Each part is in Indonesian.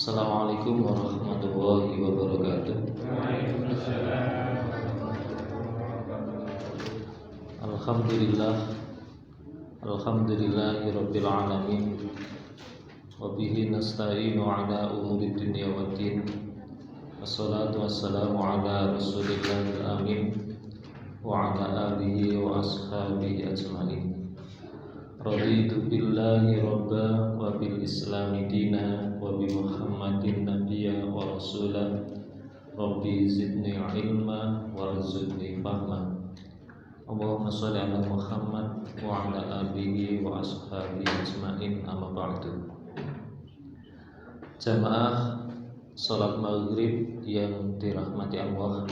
Assalamualaikum warahmatullahi wabarakatuh. Alhamdulillahirabbil alamin. Wa bihi nasta'inu ala umuri dunya waddin. Wassalatu wassalamu ala Rasulillahil amin wa ala alihi wa ashabihi ajmain. Raditu billahi rabba wa bil islami dina wa bi Muhammadin nabiyya wa rasula. Rabbi zidni ilma warzuqni fahma. Allahumma sholli ala Muhammad wa ala alihi wa ashabihi ajmain, amma ba'du. Jamaah salat maghrib yang dirahmati Allah,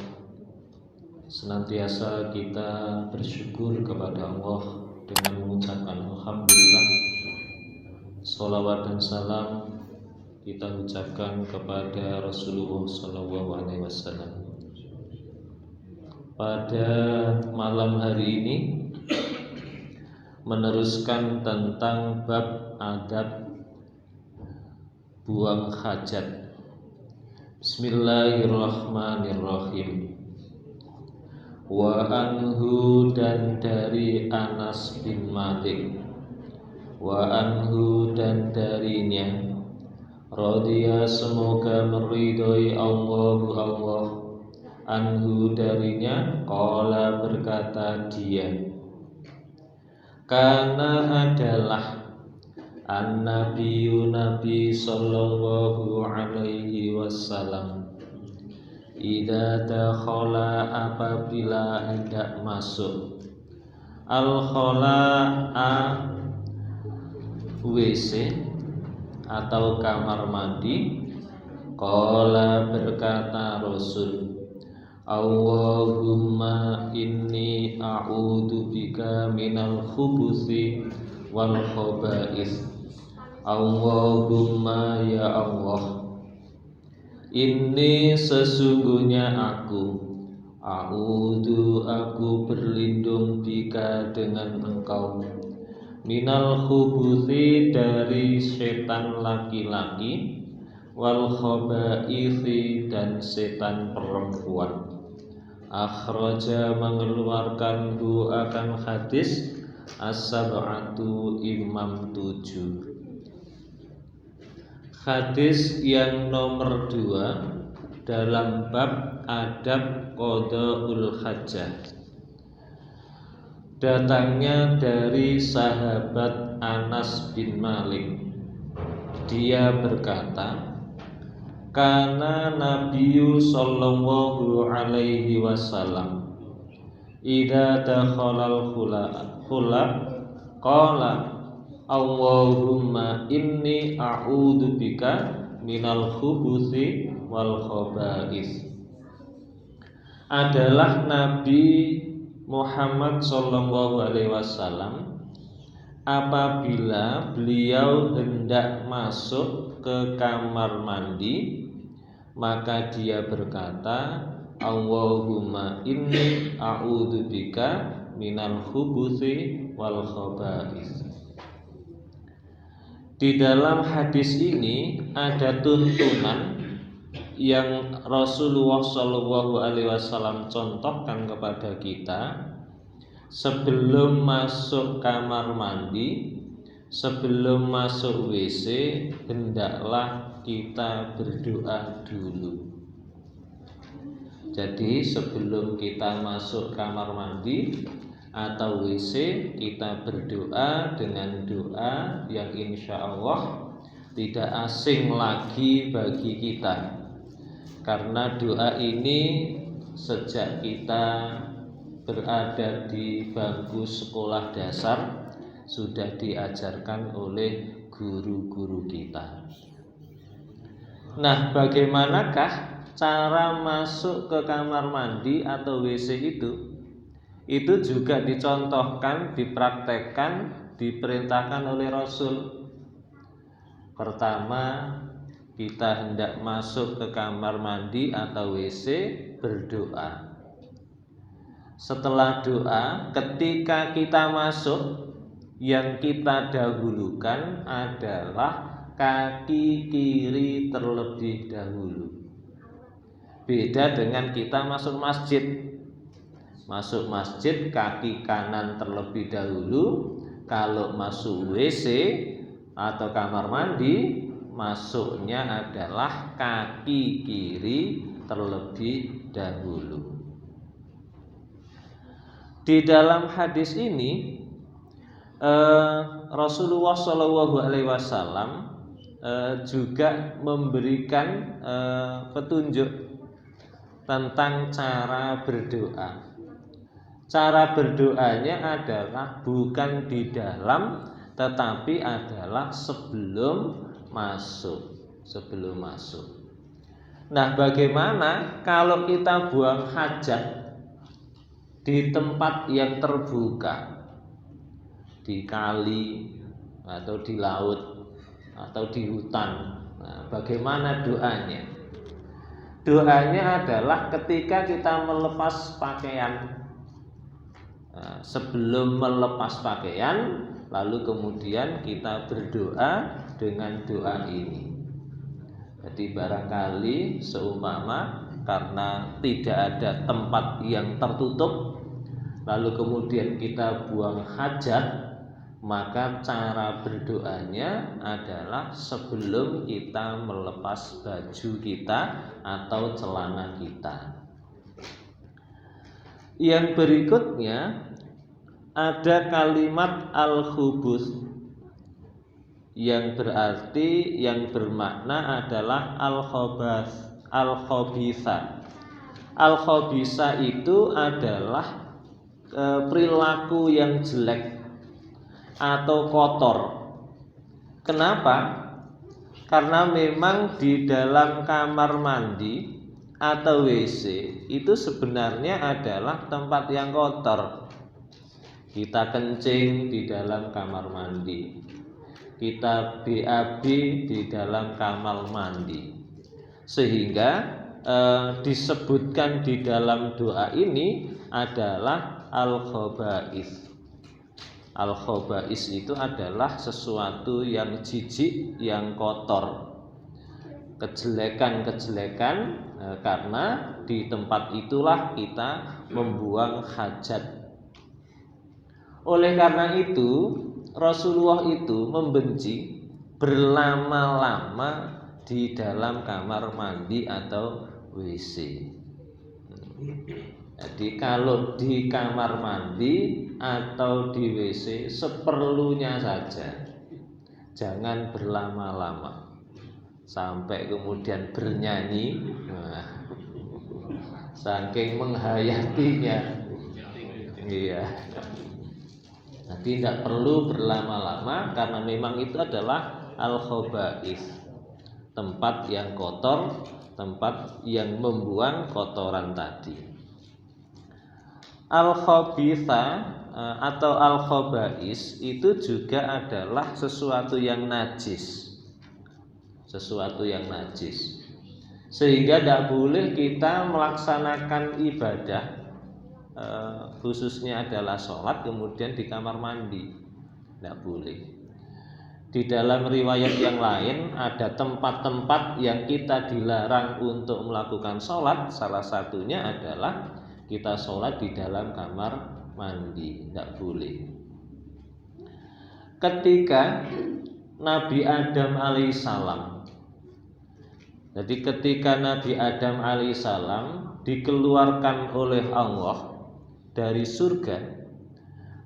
senantiasa kita bersyukur kepada Allah dengan mengucapkan alhamdulillah. Sholawat dan salam kita ucapkan kepada Rasulullah SAW. Pada malam hari ini meneruskan tentang bab adab buang hajat. Bismillahirrahmanirrahim. Wa anhu, dan dari Anas bin Malik, wa anhu, dan darinya, radhiya, semoga meridhoi Allah, anhu, darinya, qala, berkata dia, kana, adalah an-nabiyyu, nabi sallallahu alaihi wasallam, idza dakhala, apabila hendak masuk, al-khala'a, WC atau kamar mandi, qala, berkata Rasul, Allahumma inni a'udzu bika minal khubuthi wal khaba'ith. Allahumma, ya Allah, ini sesungguhnya aku, a'udzu, aku berlindung, bika, dengan engkau, minal khubuthi, dari setan laki-laki, wal khabaithi, dan setan perempuan. Akhraja, mengeluarkan akan hadis as-sab'atu, imam 7. Hadis yang nomor 2 dalam bab adab qadaul hajat, datangnya dari sahabat Anas bin Malik. Dia berkata, kana Nabiyyu sallallahu alaihi wasallam idza dakhalal khula qala Allahumma inni a'udzu bika minal khubuthi wal khaba'ith. Adalah Nabi Muhammad sallallahu alaihi wasallam apabila beliau hendak masuk ke kamar mandi, maka dia berkata, Allahumma inni a'udzu bika minal khubuthi wal khaba'ith. Di dalam hadis ini ada tuntunan yang Rasulullah SAW contohkan kepada kita. Sebelum masuk kamar mandi, sebelum masuk WC, hendaklah kita berdoa dulu. Jadi sebelum kita masuk kamar mandi atau WC, kita berdoa dengan doa yang insya Allah tidak asing lagi bagi kita. Karena doa ini sejak kita berada di bangku sekolah dasar sudah diajarkan oleh guru-guru kita. Nah, bagaimanakah cara masuk ke kamar mandi atau WC itu? Itu juga dicontohkan, dipraktekkan, diperintahkan oleh Rasul. Pertama, kita hendak masuk ke kamar mandi atau WC, berdoa. Setelah doa, ketika kita masuk, yang kita dahulukan adalah kaki kiri terlebih dahulu. Beda dengan kita masuk masjid. Masuk masjid kaki kanan terlebih dahulu. Kalau masuk WC atau kamar mandi, masuknya adalah kaki kiri terlebih dahulu. Di dalam hadis ini Rasulullah SAW juga memberikan petunjuk tentang cara berdoa. Cara berdoanya adalah bukan di dalam, tetapi adalah sebelum masuk. Sebelum masuk. Nah, bagaimana kalau kita buang hajat di tempat yang terbuka, di kali atau di laut atau di hutan? Nah, bagaimana doanya? Doanya adalah ketika kita melepas pakaian. Nah, sebelum melepas pakaian, lalu kemudian kita berdoa dengan doa ini. Jadi barangkali seumpama karena tidak ada tempat yang tertutup, lalu kemudian kita buang hajat, maka cara berdoanya adalah sebelum kita melepas baju kita atau celana kita. Yang berikutnya ada kalimat al-khubus yang berarti, yang bermakna adalah al-khabas, al-khabisa. Al-khabisa itu adalah perilaku yang jelek atau kotor. Kenapa? Karena memang di dalam kamar mandi atau WC itu sebenarnya adalah tempat yang kotor. Kita kencing di dalam kamar mandi, kita BAB di dalam kamar mandi, sehingga disebutkan di dalam doa ini adalah al-khaba'is. Al-khaba'is itu adalah sesuatu yang jijik, yang kotor, kejelekan-kejelekan, karena di tempat itulah kita membuang hajat. Oleh karena itu Rasulullah itu membenci berlama-lama di dalam kamar mandi atau WC. Jadi kalau di kamar mandi atau di WC seperlunya saja, jangan berlama-lama sampai kemudian bernyanyi, saking menghayatinya. Iya. Nah, tidak perlu berlama-lama karena memang itu adalah al-khaba'is, tempat yang kotor, tempat yang membuang kotoran tadi. Al-khabitha atau al-khaba'is itu juga adalah sesuatu yang najis. Sesuatu yang najis. Sehingga tidak boleh kita melaksanakan ibadah, khususnya adalah sholat kemudian di kamar mandi, tidak boleh. Di dalam riwayat yang lain ada tempat-tempat yang kita dilarang untuk melakukan sholat. Salah satunya adalah kita sholat di dalam kamar mandi, tidak boleh. Ketika Nabi Adam alaihissalam, jadi ketika Nabi Adam alaihissalam dikeluarkan oleh Allah dari surga,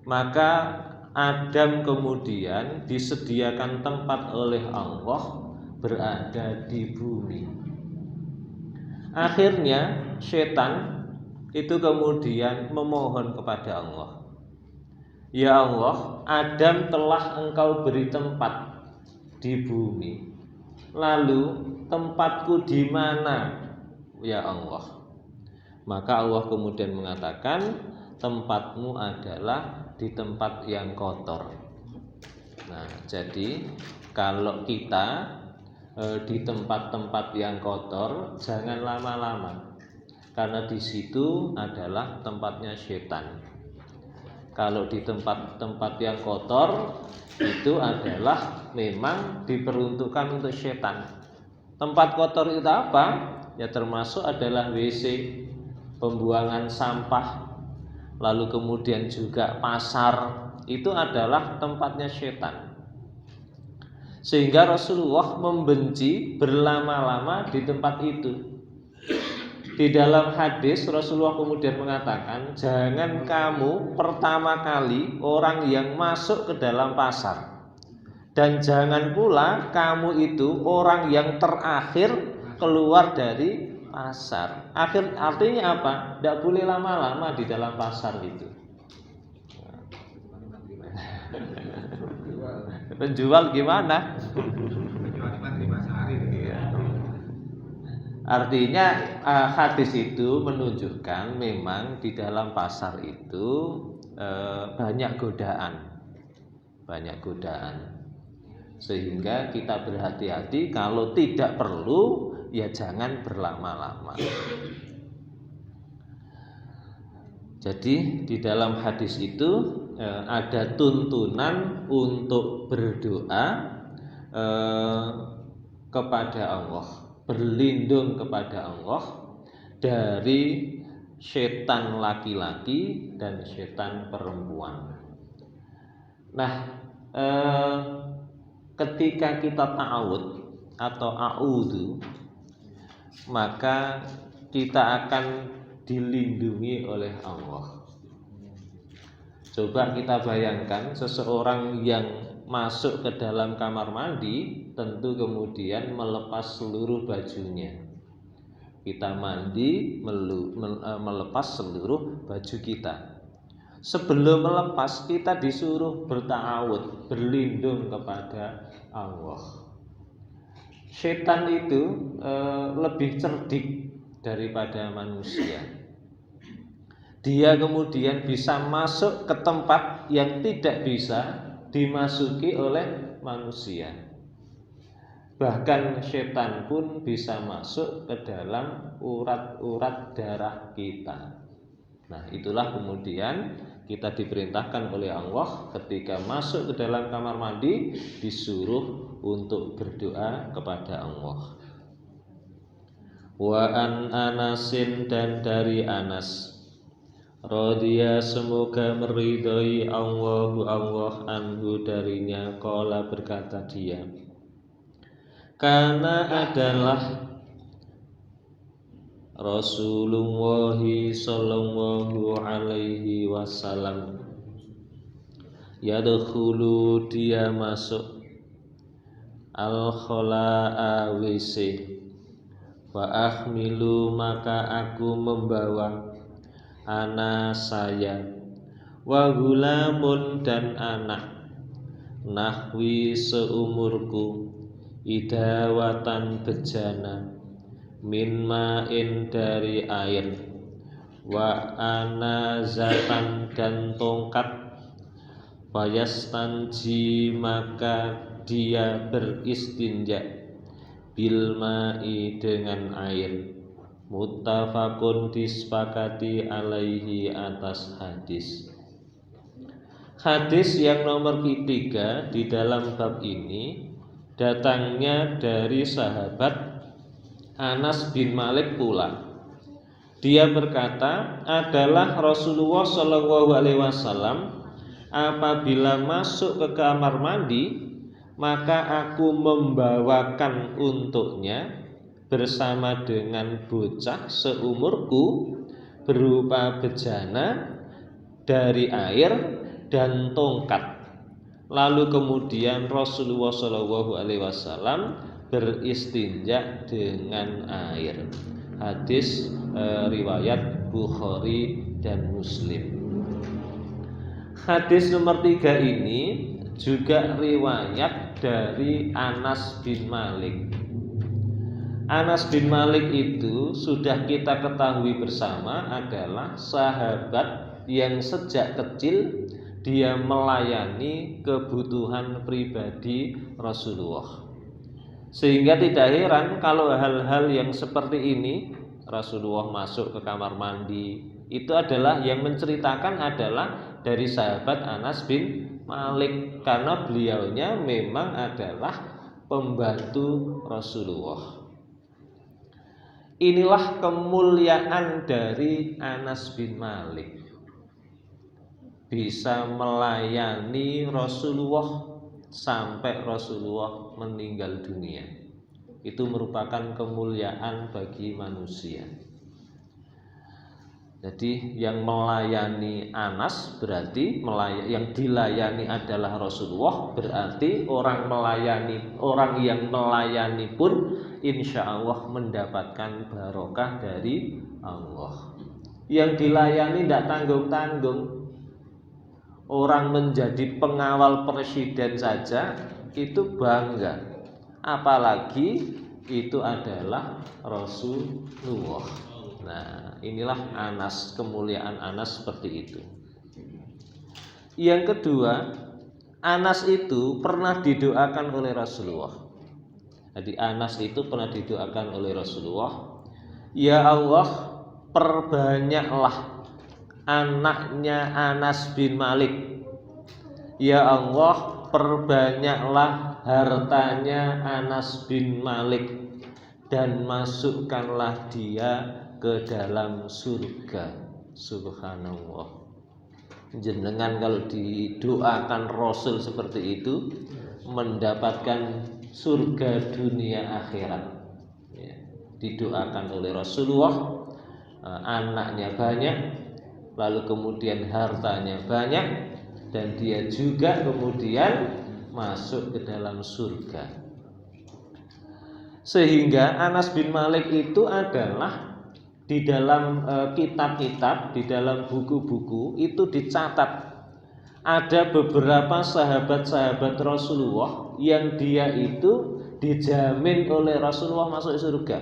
maka Adam kemudian disediakan tempat oleh Allah berada di bumi. Akhirnya setan itu kemudian memohon kepada Allah, ya Allah, Adam telah Engkau beri tempat di bumi, lalu tempatku di mana ya Allah? Maka Allah kemudian mengatakan, tempatmu adalah di tempat yang kotor. Nah, jadi kalau kita di tempat-tempat yang kotor, jangan lama-lama, karena di situ adalah tempatnya setan. Kalau di tempat-tempat yang kotor itu adalah memang diperuntukkan untuk setan. Tempat kotor itu apa? Ya termasuk adalah WC, pembuangan sampah, lalu kemudian juga pasar, itu adalah tempatnya setan. Sehingga Rasulullah membenci berlama-lama di tempat itu. Di dalam hadis Rasulullah kemudian mengatakan, jangan kamu pertama kali orang yang masuk ke dalam pasar, dan jangan pula kamu itu orang yang terakhir keluar dari pasar. Artinya apa? Tidak boleh lama-lama di dalam pasar itu. Penjual gimana? Artinya hadis itu menunjukkan memang di dalam pasar itu banyak godaan, sehingga kita berhati-hati. Kalau tidak perlu ya jangan berlama-lama. Jadi di dalam hadis itu ada tuntunan untuk berdoa kepada Allah, berlindung kepada Allah dari setan laki-laki dan setan perempuan. Nah, ketika kita ta'awud atau a'udhu, maka kita akan dilindungi oleh Allah. Coba kita bayangkan seseorang yang masuk ke dalam kamar mandi, tentu kemudian melepas seluruh bajunya. Kita mandi, melepas seluruh baju kita. Sebelum melepas, kita disuruh berta'awud, berlindung kepada Allah. Setan itu lebih cerdik daripada manusia. Dia kemudian bisa masuk ke tempat yang tidak bisa dimasuki oleh manusia. Bahkan setan pun bisa masuk ke dalam urat-urat darah kita. Nah, itulah kemudian kita diperintahkan oleh Allah ketika masuk ke dalam kamar mandi disuruh untuk berdoa kepada Allah. Wa an Anasin, dan dari Anas, radhiya semoga meridhai Allah anhu darinya, qala berkata dia, karena adalah Rasulullah sallallahu alaihi wasallam yadkhulu, dia masuk al-khala'a WC, wa ahmilu, maka aku membawa ana saya, wa gulamun, dan anak, nahwi seumurku, idawatan bejana, min ma'in dari air, wa anazatan, dan tongkat, fayastanji, maka dia beristinja, bil ma'i, dengan air. Muttafaqun, disepakati, alaihi, atas hadis. Hadis yang nomor ketiga di dalam bab ini datangnya dari sahabat Anas bin Malik pula. Dia berkata, adalah Rasulullah Shallallahu Alaihi Wasallam apabila masuk ke kamar mandi, maka aku membawakan untuknya bersama dengan bocah seumurku berupa bejana dari air dan tongkat. Lalu kemudian Rasulullah Shallallahu Alaihi Wasallam beristinja dengan air. Hadis riwayat Bukhari dan Muslim. Hadis nomor 3 ini juga riwayat dari Anas bin Malik. Anas bin Malik itu sudah kita ketahui bersama adalah sahabat yang sejak kecil dia melayani kebutuhan pribadi Rasulullah. Sehingga tidak heran kalau hal-hal yang seperti ini, Rasulullah masuk ke kamar mandi, itu adalah yang menceritakan adalah dari sahabat Anas bin Malik karena beliaunya memang adalah pembantu Rasulullah. Inilah kemuliaan dari Anas bin Malik, bisa melayani Rasulullah sampai Rasulullah meninggal dunia. Itu merupakan kemuliaan bagi manusia. Jadi yang melayani Anas berarti yang dilayani adalah Rasulullah, berarti orang yang melayani pun insya Allah mendapatkan barokah dari Allah. Yang dilayani tidak tanggung-tanggung. Orang menjadi pengawal presiden saja itu bangga, apalagi itu adalah Rasulullah. Nah, inilah Anas, kemuliaan Anas seperti itu. Yang kedua, Anas itu pernah didoakan oleh Rasulullah. Jadi Anas itu pernah didoakan oleh Rasulullah, ya Allah, perbanyaklah anaknya Anas bin Malik. Ya Allah, perbanyaklah hartanya Anas bin Malik dan masukkanlah dia ke dalam surga. Subhanallah. Jenengan kalau didoakan Rasul seperti itu mendapatkan surga dunia akhirat ya. Didoakan oleh Rasulullah, anaknya banyak, lalu kemudian hartanya banyak, dan dia juga kemudian masuk ke dalam surga. Sehingga Anas bin Malik itu adalah di dalam kitab-kitab, di dalam buku-buku itu dicatat ada beberapa sahabat-sahabat Rasulullah yang dia itu dijamin oleh Rasulullah masuk surga.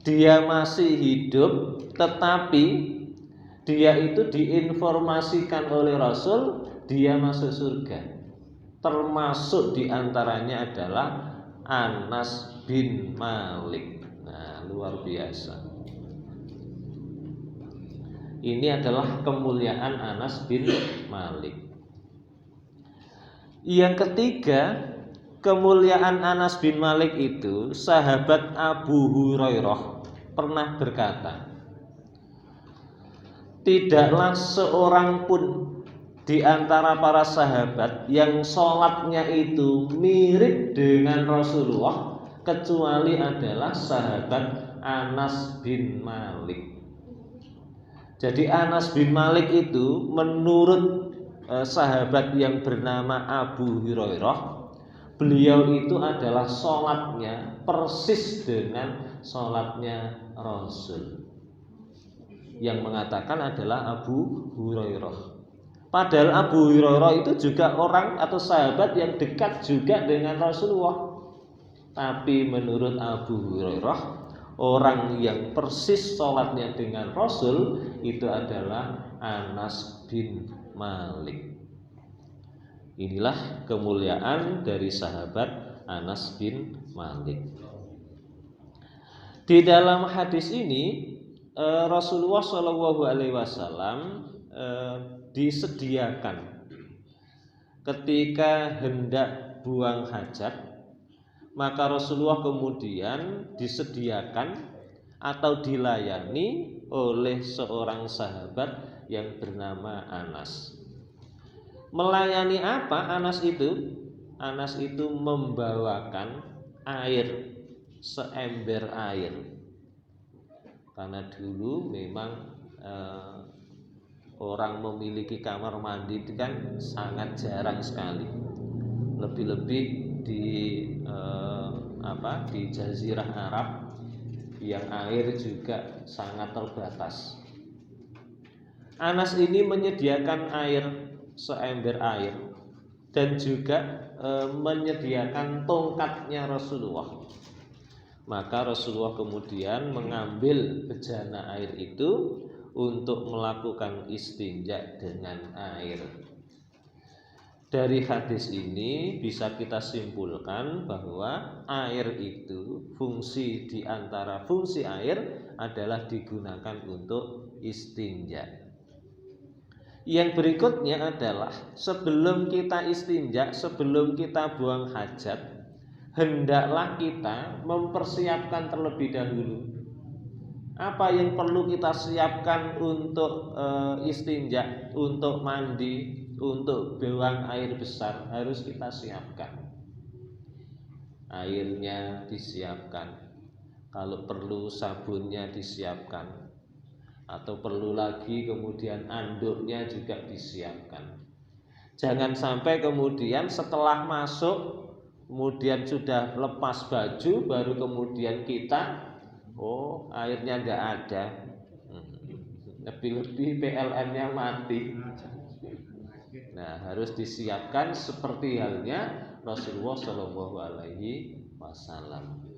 Dia masih hidup, tetapi dia itu diinformasikan oleh Rasul dia masuk surga. Termasuk diantaranya adalah Anas bin Malik. Nah, luar biasa. Ini adalah kemuliaan Anas bin Malik. Yang ketiga, kemuliaan Anas bin Malik itu, sahabat Abu Hurairah pernah berkata, tidaklah seorang pun di antara para sahabat yang sholatnya itu mirip dengan Rasulullah kecuali adalah sahabat Anas bin Malik. Jadi Anas bin Malik itu menurut sahabat yang bernama Abu Hurairah, beliau itu adalah sholatnya persis dengan sholatnya Rasul. Yang mengatakan adalah Abu Hurairah. Padahal Abu Hurairah itu juga orang atau sahabat yang dekat juga dengan Rasulullah. Tapi menurut Abu Hurairah, orang yang persis sholatnya dengan Rasul itu adalah Anas bin Malik. Inilah kemuliaan dari sahabat Anas bin Malik. Di dalam hadis ini Rasulullah SAW disediakan ketika hendak buang hajat, maka Rasulullah kemudian disediakan atau dilayani oleh seorang sahabat yang bernama Anas. Melayani apa Anas itu? Anas itu membawakan air, seember air. Karena dulu memang orang memiliki kamar mandi itu kan sangat jarang sekali. Lebih-lebih di Jazirah Arab yang air juga sangat terbatas. Anas ini menyediakan air, seember air, dan juga menyediakan tongkatnya Rasulullah. Maka Rasulullah kemudian mengambil bejana air itu untuk melakukan istinja dengan air. Dari hadis ini bisa kita simpulkan bahwa air itu fungsi di antara fungsi air adalah digunakan untuk istinja. Yang berikutnya adalah sebelum kita istinja, sebelum kita buang hajat, hendaklah kita mempersiapkan terlebih dahulu. Apa yang perlu kita siapkan untuk istinja, untuk mandi, untuk buang air besar, harus kita siapkan. Airnya disiapkan, kalau perlu sabunnya disiapkan, atau perlu lagi kemudian anduknya juga disiapkan. Jangan sampai kemudian setelah masuk kemudian sudah lepas baju baru kemudian kita airnya enggak ada, lebih-lebih PLN-nya mati. Nah, harus disiapkan seperti halnya Rasulullah Shallallahu Alaihi Wasallam.